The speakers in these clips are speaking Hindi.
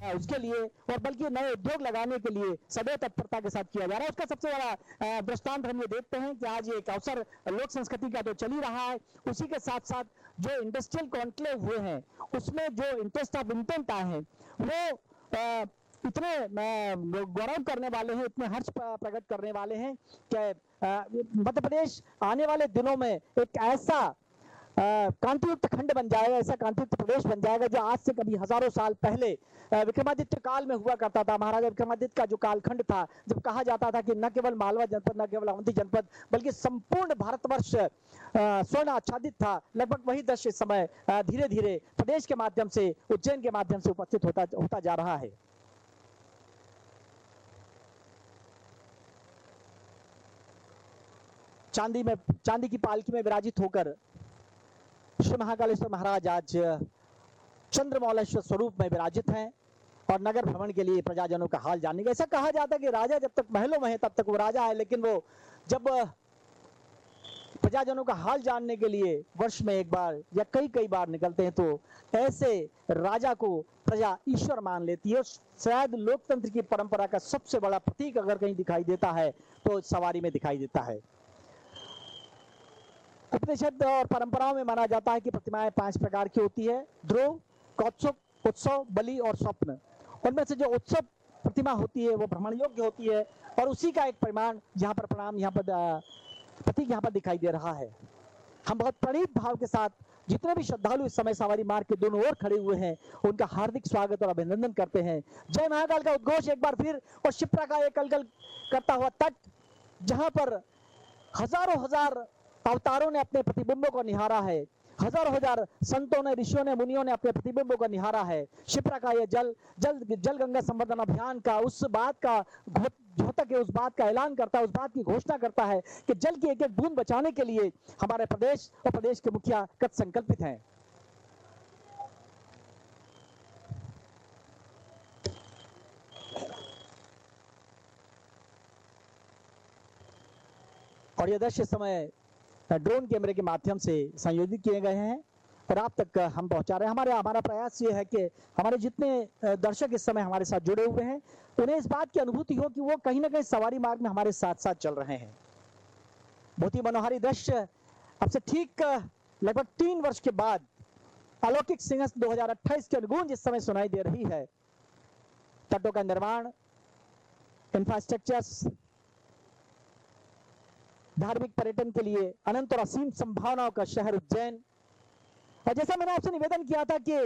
उसके लिए और बल्कि नए उद्योग लगाने के लिए सदैव तत्परता के साथ किया जा रहा है। उसका सबसे बड़ा दृष्टांत हम ये देखते हैं कि आज एक अवसर लोक संस्कृति का तो चल ही रहा है, उसी के साथ साथ जो इंडस्ट्रियल कॉन्क्लेव हुए हैं उसमें जो इंटरेस्ट ऑफ इंटेंट आए हैं वो इतने गौरव करने वाले हैं, इतने हर्ष प्रकट करने वाले हैं कि मध्य प्रदेश आने वाले दिनों में एक ऐसा कांतियुक्त खंड बन जाएगा, ऐसा कांतियुक्त प्रदेश बन जाएगा जो आज से कभी हजारों साल पहले विक्रमादित्य काल में हुआ करता था। महाराजा विक्रमादित्य का जो कालखंड था, जब कहा जाता था कि न केवल मालवा जनपद, न केवल अवंती जनपद, बल्कि संपूर्ण भारतवर्ष स्वर्ण आच्छादित था, लगभग वही दृश्य इस समय धीरे धीरे प्रदेश के माध्यम से, उज्जैन के माध्यम से उपस्थित होता जा रहा है। चांदी की पालकी में विराजित होकर श्री महाकालेश्वर महाराज आज चंद्रमौलेश्वर स्वरूप में विराजित हैं और नगर भ्रमण के लिए प्रजाजनों का हाल जानने का। ऐसा कहा जाता है कि राजा जब तक महलों में है तब तक वो राजा है, लेकिन वो जब प्रजाजनों का हाल जानने के लिए वर्ष में एक बार या कई बार निकलते हैं तो ऐसे राजा को प्रजा ईश्वर मान लेती है। शायद लोकतंत्र की परंपरा का सबसे बड़ा प्रतीक अगर कहीं दिखाई देता है तो सवारी में दिखाई देता है। उपनिषद और परंपराओं में माना जाता है कि प्रतिमाएं 5 प्रकार की होती है: ध्रुव, कौत्सुक, उत्सव, बलि और स्वप्न। उनमें से जो उत्सव प्रतिमा होती है वो भ्रमण योग्य होती है और उसी का एक परिमाण यहाँ पर प्रणाम, यहाँ पर प्रतीक यहाँ पर दिखाई दे रहा है। हम बहुत प्रणीत भाव के साथ जितने भी श्रद्धालु इस समय सवारी मार्ग के दोनों ओर खड़े हुए हैं उनका हार्दिक स्वागत और अभिनंदन करते हैं। जय महाकाल का उद्घोष एक बार फिर, और शिप्रा का एक कलकल करता हुआ तट, जहां पर हजारों हजार अवतारों ने अपने प्रतिबिंबों को निहारा है, हजारों हजार संतों ने, ऋषियों ने, मुनियों ने अपने प्रतिबिंबों को निहारा है। शिप्रा का यह जल गंगा संवर्धन अभियान का उस बात का द्योतक है, उस बात का ऐलान करता है, उस बात की घोषणा करता है कि जल की एक एक बूंद बचाने के लिए हमारे प्रदेश और प्रदेश के मुखिया कृत संकल्पित हैं। और यह दृश्य समय ड्रोन कैमरे के माध्यम से संयोजित किए गए हैं और आप तक हम पहुंचा रहे हैं। हमारा प्रयास ये है कि हमारे जितने दर्शक इस समय हमारे साथ जुड़े हुए हैं उन्हें इस बात की अनुभूति हो कि वो कहीं ना कहीं सवारी मार्ग में हमारे साथ साथ चल रहे हैं। बहुत ही मनोहारी दृश्य अब से ठीक लगभग 3 वर्ष के बाद अलौकिक सिंहस्थ 2028 की अनुगूंज इस समय सुनाई दे रही है। तटों का निर्माण, इंफ्रास्ट्रक्चर्स, धार्मिक पर्यटन के लिए अनंत और असीम संभावनाओं का शहर उज्जैन। और जैसा मैंने आपसे निवेदन किया था कि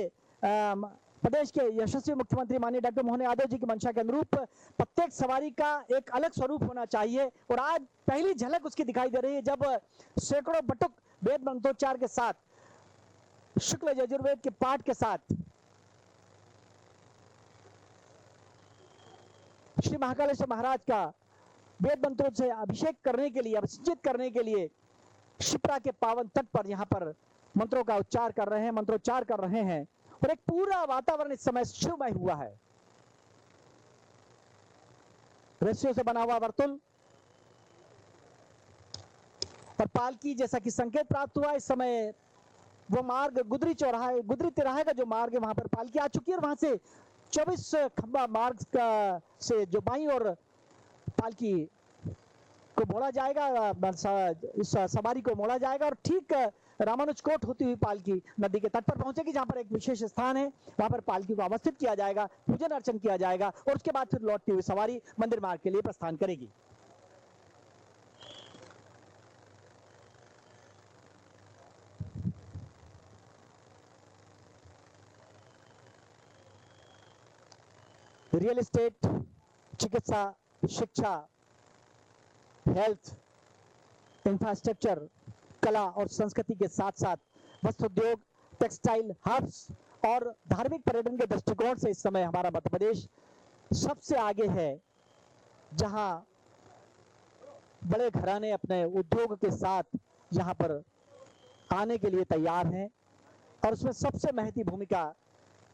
प्रदेश के यशस्वी मुख्यमंत्री माननीय डॉक्टर मोहन यादव जी की मंशा के अनुरूप प्रत्येक सवारी का एक अलग स्वरूप होना चाहिए और आज पहली झलक उसकी दिखाई दे रही है जब सैकड़ों बटुक वेद मंत्रोच्चार के साथ, शुक्ल यजुर्वेद के पाठ के साथ श्री महाकालेश्वर महाराज का वेद मंत्रों से अभिषेक करने के लिए, अभिषेचित करने के लिए शिप्रा के पावन तट पर यहाँ पर मंत्रों का उच्चार कर रहे हैं, मंत्रोच्चार कर रहे हैं और एक पूरा वातावरण इस समय शिवमय हुआ है। रस्सियों से बना हुआ वर्तुल और पालकी, जैसा कि संकेत प्राप्त हुआ, इस समय वो मार्ग गुदरी तिराहे का जो मार्ग है वहां पर पालकी आ चुकी है और वहां से 24 खंबा मार्ग का से जो बाईं और पालकी को मोड़ा जाएगा, इस सवारी को मोड़ा जाएगा और ठीक रामानुज कोट होती हुई पालकी नदी के तट पर पहुंचेगी जहां पर एक विशेष स्थान है, वहां पर पालकी को अवस्थित किया जाएगा, पूजन अर्चन किया जाएगा और उसके बाद फिर लौटती हुई सवारी मंदिर मार्ग के लिए प्रस्थान करेगी। रियल एस्टेट, चिकित्सा, शिक्षा, हेल्थ, इंफ्रास्ट्रक्चर, कला और संस्कृति के साथ साथ वस्त्र उद्योग, टेक्सटाइल, हर्ब्स और धार्मिक पर्यटन के दृष्टिकोण से इस समय हमारा मध्य प्रदेश सबसे आगे है, जहां बड़े घराने अपने उद्योग के साथ यहां पर आने के लिए तैयार हैं और उसमें सबसे महती भूमिका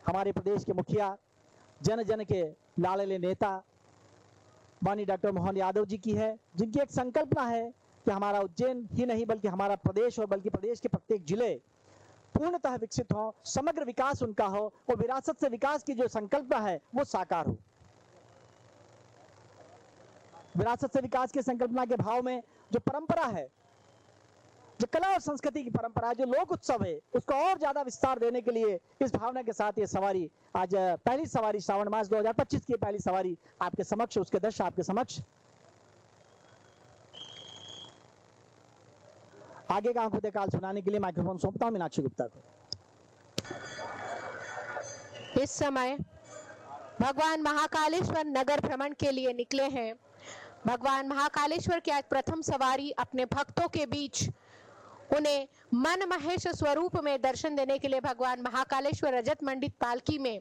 हमारे प्रदेश के मुखिया, जन जन के लाडले नेता माननीय डॉक्टर मोहन यादव जी की है, जिनकी एक संकल्पना है कि हमारा उज्जैन ही नहीं बल्कि हमारा प्रदेश और बल्कि प्रदेश के प्रत्येक जिले पूर्णतः विकसित हो, समग्र विकास उनका हो और विरासत से विकास की जो संकल्पना है वो साकार हो। विरासत से विकास की संकल्पना के भाव में जो परंपरा है, जो कला और संस्कृति की परंपरा है, जो लोक उत्सव है, उसको और ज्यादा विस्तार देने के लिए इस भावना के साथ ये सवारी आज पहली सवारी श्रावण मास 2025 की पहली सवारी आपके समक्ष, उसके दृश्य आपके समक्ष। आगे का आंखों काल सुनाने के लिए माइक्रोफोन सौंपता हूं मीनाक्षी गुप्ता को। इस समय भगवान महाकालेश्वर नगर भ्रमण के लिए निकले हैं। भगवान महाकालेश्वर की आज प्रथम सवारी अपने भक्तों के बीच उन्हें मन महेश स्वरूप में दर्शन देने के लिए भगवान महाकालेश्वर रजत मंडित पालकी में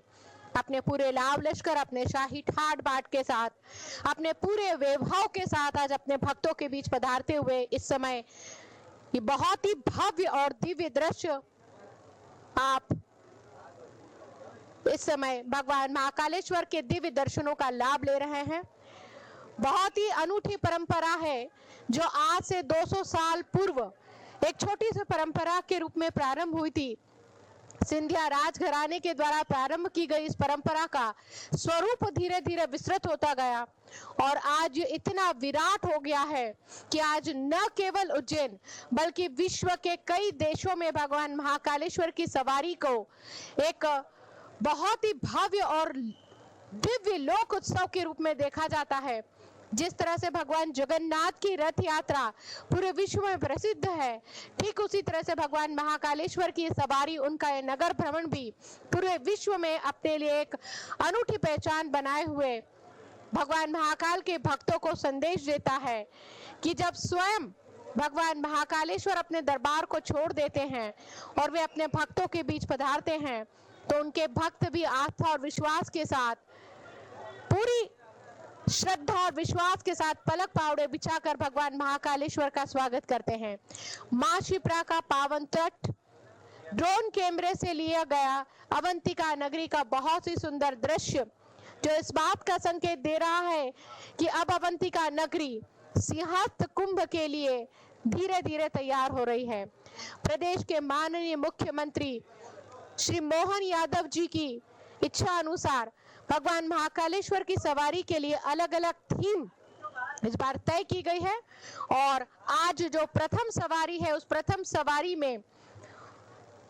अपने पूरे लाव लश्कर, अपने शाही ठाट बाट के साथ, अपने पूरे वैभव के साथ आज अपने भक्तों के बीच पधारते हुए इस समय ये बहुत ही भव्य और दिव्य दृश्य आप इस समय भगवान महाकालेश्वर के दिव्य दर्शनों का लाभ ले रहे हैं। बहुत ही अनूठी परंपरा है जो आज से 200 साल पूर्व एक छोटी सी परंपरा के रूप में प्रारंभ हुई थी। सिंधिया राजघराने के द्वारा प्रारंभ की गई इस परंपरा का स्वरूप धीरे धीरे विस्तृत होता गया और आज इतना विराट हो गया है कि आज न केवल उज्जैन बल्कि विश्व के कई देशों में भगवान महाकालेश्वर की सवारी को एक बहुत ही भव्य और दिव्य लोक उत्सव के रूप में देखा जाता है। जिस तरह से भगवान जगन्नाथ की रथ यात्रा पूरे विश्व में प्रसिद्ध है, ठीक उसी तरह से भगवान महाकालेश्वर की सवारी, उनका ये नगर भ्रमण भी पूरे विश्व में अपने लिए एक अनूठी पहचान बनाए हुए भगवान महाकाल के भक्तों को संदेश देता है कि जब स्वयं भगवान महाकालेश्वर अपने दरबार को छोड़ देते हैं और वे अपने भक्तों के बीच पधारते हैं तो उनके भक्त भी आस्था और विश्वास के साथ, पूरी श्रद्धा और विश्वास के साथ पलक पावड़े बिछाकर भगवान महाकालेश्वर का स्वागत करते हैं। मां शिप्रा का पावन तट ड्रोन कैमरे से लिया गया अवंतिका नगरी का बहुत ही सुंदर दृश्य जो इस बात का संकेत दे रहा है कि अब अवंतिका नगरी सिंहस्थ कुंभ के लिए धीरे धीरे तैयार हो रही है। प्रदेश के माननीय मुख्यमंत्री श्री मोहन यादव जी की इच्छा अनुसार भगवान महाकालेश्वर की सवारी के लिए अलग अलग थीम इस बार तय की गई है और आज जो प्रथम सवारी है उस प्रथम सवारी में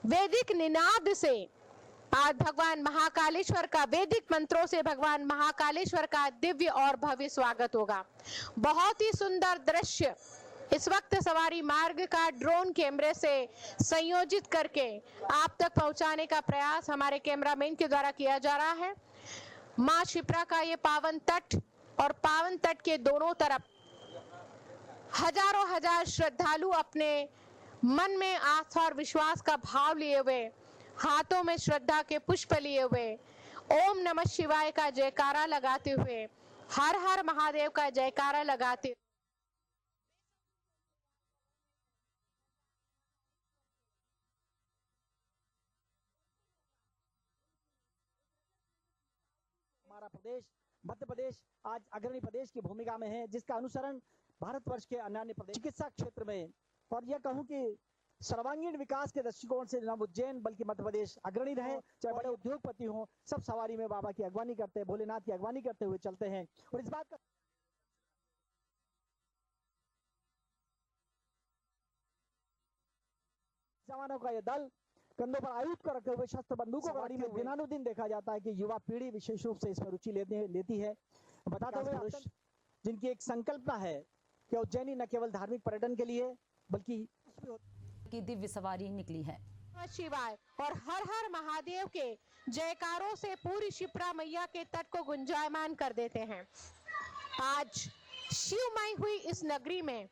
वैदिक निनाद से आज भगवान महाकालेश्वर का, वैदिक मंत्रों से भगवान महाकालेश्वर का दिव्य और भव्य स्वागत होगा। बहुत ही सुंदर दृश्य इस वक्त सवारी मार्ग का ड्रोन कैमरे से संयोजित करके आप तक पहुंचाने का प्रयास हमारे कैमरामैन के द्वारा किया जा रहा है। मां शिप्रा का ये पावन तट और पावन तट के दोनों तरफ हजारों हजार श्रद्धालु अपने मन में आस्था और विश्वास का भाव लिए हुए, हाथों में श्रद्धा के पुष्प लिए हुए, ओम नमः शिवाय का जयकारा लगाते हुए, हर हर महादेव का जयकारा लगाते हमारा प्रदेश मध्य प्रदेश आज अग्रणी प्रदेश की भूमिका में है, जिसका अनुसरण भारतवर्ष के अन्य प्रदेश चिकित्सा क्षेत्र में और यह कहूं कि सर्वांगीण विकास के दृष्टिकोण से न उज्जैन बल्कि मध्य प्रदेश अग्रणी रहे। चाहे बड़े उद्योगपति हों, सब सवारी में बाबा की अगवानी करते हैं, भोलेनाथ की अगवानी करते हुए चलते हैं और इस बात का जवानों का यह दल कंधों पर आयुध को रखे हुए शस्त्र बंदूकों गाड़ी में दिनानुदिन देखा जाता है कि युवा पीढ़ी विशेष रूप से इसमें रुचि लेती है। बताते हुए पुरुष जिनकी एक संकल्पना है कि उज्जैनी न केवल धार्मिक पर्यटन के लिए बल्कि की दिव्य सवारी निकली है। शिवाय और हर हर महादेव के जयकारों से पूरी शिप्रा मैया के तट को गुंजायमान कर देते हैं। आज शिवमय हुई इस नगरी में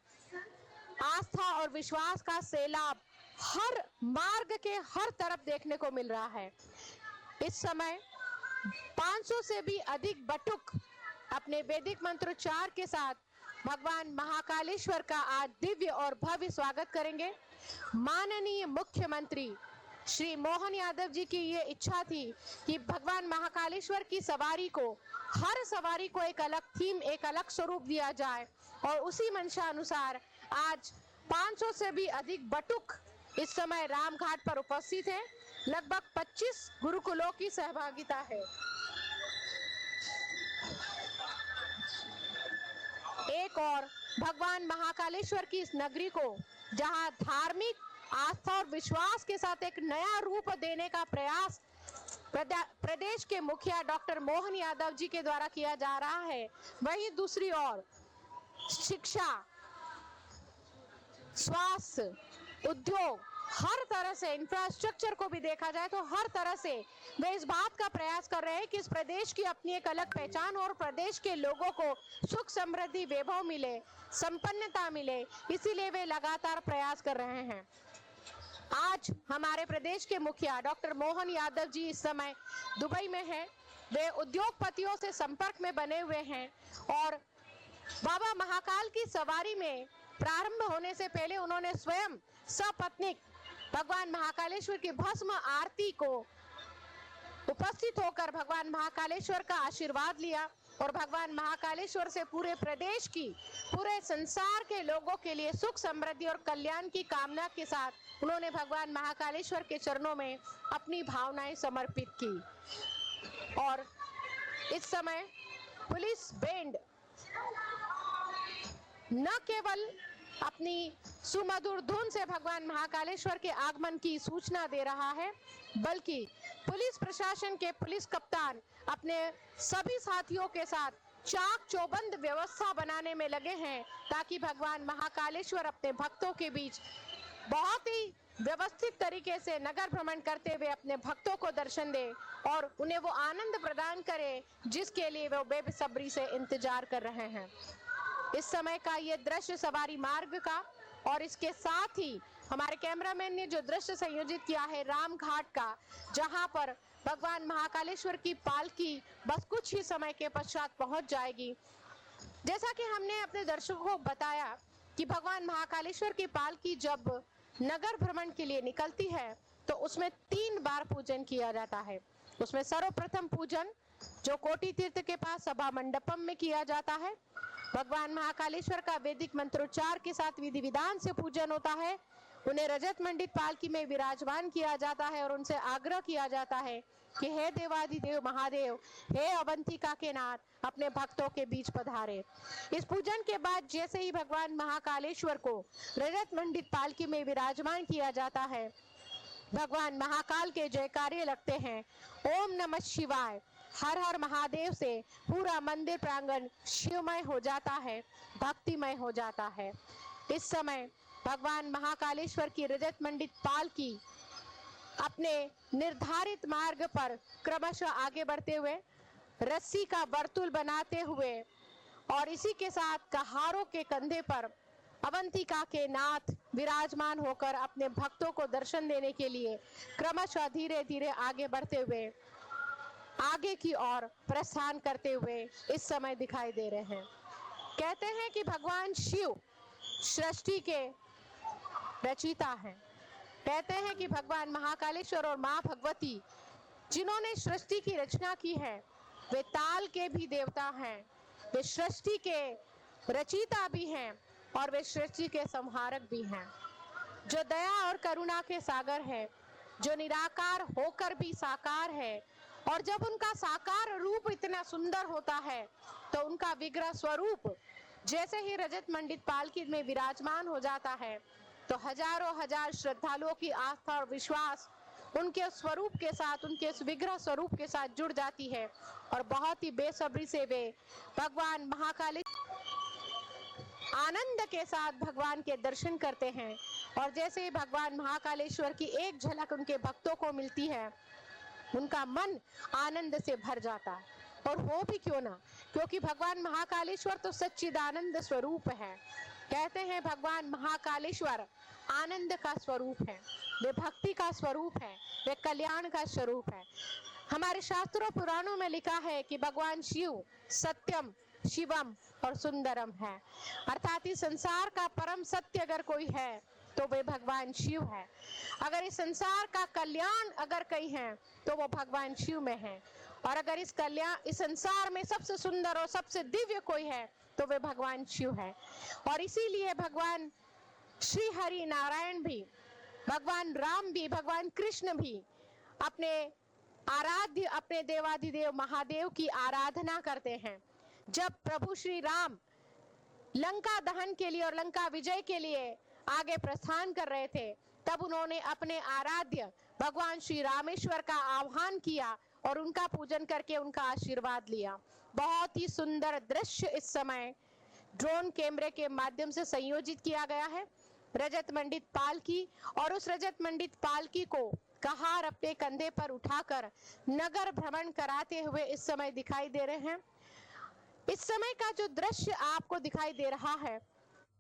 आस्था और विश्वास का सैलाब हर मार्ग के हर तरफ देखने को मिल रहा है। इस समय 500 से भी अधिक बटुक अपने वैदिक मंत्रोच्चार के साथ भगवान महाकालेश्वर का आज दिव्य और भव्य स्वागत करेंगे। माननीय मुख्यमंत्री श्री मोहन यादव जी की ये इच्छा थी कि भगवान महाकालेश्वर की सवारी को, हर सवारी को एक अलग थीम, एक अलग स्वरूप दिया जाए और उसी मंशा अनुसार आज 500 से भी अधिक बटुक इस समय रामघाट पर उपस्थित हैं। लगभग 25 गुरुकुलों की सहभागिता है। एक और भगवान महाकालेश्वर की इस नगरी को जहां धार्मिक आस्था और विश्वास के साथ एक नया रूप देने का प्रयास प्रदेश के मुखिया डॉक्टर मोहन यादव जी के द्वारा किया जा रहा है, वहीं दूसरी ओर शिक्षा, स्वास्थ्य, उद्योग, हर तरह से इंफ्रास्ट्रक्चर को भी देखा जाए तो हर तरह से वे इस बात का प्रयास कर रहे हैं कि इस प्रदेश की अपनी एक अलग पहचान और प्रदेश के लोगों को सुख समृद्धि वैभव मिले, संपन्नता मिले, इसीलिए वे लगातार प्रयास कर रहे हैं। आज हमारे प्रदेश के मुखिया डॉक्टर मोहन यादव जी इस समय दुबई में हैं। वे उद्योगपतियों से संपर्क में बने हुए हैं और बाबा महाकाल की सवारी में प्रारंभ होने से पहले उन्होंने स्वयं सपत्नीक भगवान महाकालेश्वर की भस्म आरती को उपस्थित होकर भगवान महाकालेश्वर का आशीर्वाद लिया और भगवान महाकालेश्वर से पूरे प्रदेश की, पूरे संसार के लोगों के लिए सुख समृद्धि और कल्याण की कामना के साथ उन्होंने भगवान महाकालेश्वर के चरणों में अपनी भावनाएं समर्पित की। और इस समय पुलिस बैंड न केवल अपनी सुमधुर धुन से भगवान महाकालेश्वर के आगमन की सूचना दे रहा है, बल्कि पुलिस प्रशासन के पुलिस कप्तान अपने सभी साथियों के साथ चाक चौबंद व्यवस्था बनाने में लगे हैं ताकि भगवान महाकालेश्वर अपने भक्तों के बीच बहुत ही व्यवस्थित तरीके से नगर भ्रमण करते हुए अपने भक्तों को दर्शन दे और उन्हें वो आनंद प्रदान करे जिसके लिए वो बेसब्री से इंतजार कर रहे हैं। इस समय का ये दृश्य सवारी मार्ग का और इसके साथ ही हमारे कैमरामैन ने जो दृश्य संयोजित किया है रामघाट का, जहां पर भगवान महाकालेश्वर की पालकी बस कुछ ही समय के पश्चात पहुंच जाएगी। जैसा कि हमने अपने दर्शकों को बताया कि भगवान महाकालेश्वर की पालकी जब नगर भ्रमण के लिए निकलती है तो उसमें 3 बार पूजन किया जाता है। उसमें सर्वप्रथम पूजन जो कोटि तीर्थ के पास सभा मंडपम में किया जाता है, भगवान महाकालेश्वर का वैदिक मंत्रोच्चार के साथ विधि विधान से पूजन होता है। उन्हें रजत मंडित पालकी में विराजमान किया जाता है और उनसे आग्रह किया जाता है कि हे देवाधिदेव महादेव, हे अवंतिका के नाथ, अपने भक्तों के बीच पधारे। इस पूजन के बाद जैसे ही भगवान महाकालेश्वर को रजत मंडित पालकी में विराजमान किया जाता है, भगवान महाकाल के जयकारे लगते हैं। ओम नमः शिवाय, हर हर महादेव से पूरा मंदिर प्रांगण शिवमय हो जाता है, भक्तिमय हो जाता है। इस समय भगवान महाकालेश्वर की रजत मंडित पालकी अपने निर्धारित मार्ग पर क्रमशः आगे बढ़ते हुए रस्सी का वर्तुल बनाते हुए और इसी के साथ कहारों के कंधे पर अवंतिका के नाथ विराजमान होकर अपने भक्तों को दर्शन देने के लिए क्रमशः धीरे धीरे आगे बढ़ते हुए आगे की ओर प्रस्थान करते हुए इस समय दिखाई दे रहे हैं। कहते हैं कि भगवान शिव सृष्टि के रचयिता हैं। कहते हैं कि भगवान महाकालेश्वर और माँ भगवती जिन्होंने सृष्टि की रचना की है वे ताल के भी देवता हैं, वे सृष्टि के रचयिता भी हैं और वे सृष्टि के संहारक भी हैं। जो दया और करुणा के सागर है, जो निराकार होकर भी साकार है और जब उनका साकार रूप इतना सुंदर होता है तो उनका विग्रह स्वरूप जैसे ही रजत मंडित पालकी में विराजमान हो जाता है तो हजारों हजार श्रद्धालुओं की आस्था और विश्वास उनके स्वरूप के साथ, उनके विग्रह स्वरूप के साथ जुड़ जाती है और बहुत ही बेसब्री से वे भगवान महाकालेश्वर आनंद के साथ भगवान के दर्शन करते हैं। और जैसे ही भगवान महाकालेश्वर की एक झलक उनके भक्तों को मिलती है, उनका मन आनंद से भर जाता है। और हो भी क्यों ना, क्योंकि भगवान महाकालेश्वर तो सच्चिदानंद स्वरूप है। कहते हैं भगवान महाकालेश्वर आनंद का स्वरूप है, वे भक्ति का स्वरूप है, वे कल्याण का स्वरूप है। हमारे शास्त्रों पुराणों में लिखा है कि भगवान शिव सत्यम, शिवम और सुंदरम है, अर्थात इस संसार का परम सत्य अगर कोई है तो वे भगवान शिव है। अगर इस संसार का कल्याण अगर कहीं है तो वो भगवान शिव में है, और अगर इस संसार में सबसे सुंदर और सबसे दिव्य कोई है तो वे भगवान शिव है। और इसीलिए भगवान श्री हरि नारायण भी भगवान राम भी, भगवान कृष्ण भी अपने आराध्य, अपने देवाधिदेव महादेव की आराधना करते हैं। जब प्रभु श्री राम लंका दहन के लिए और लंका विजय के लिए आगे प्रस्थान कर रहे थे, तब उन्होंने अपने आराध्य भगवान श्री रामेश्वर का आह्वान किया और उनका पूजन करके उनका आशीर्वाद लिया। बहुत ही सुंदर दृश्य इस समय ड्रोन कैमरे के माध्यम से संयोजित किया गया है। रजत मंडित पालकी, और उस रजत मंडित पालकी को कहार अपने कंधे पर उठाकर नगर भ्रमण कराते हुए इस समय दिखाई दे रहे हैं। इस समय का जो दृश्य आपको दिखाई दे रहा है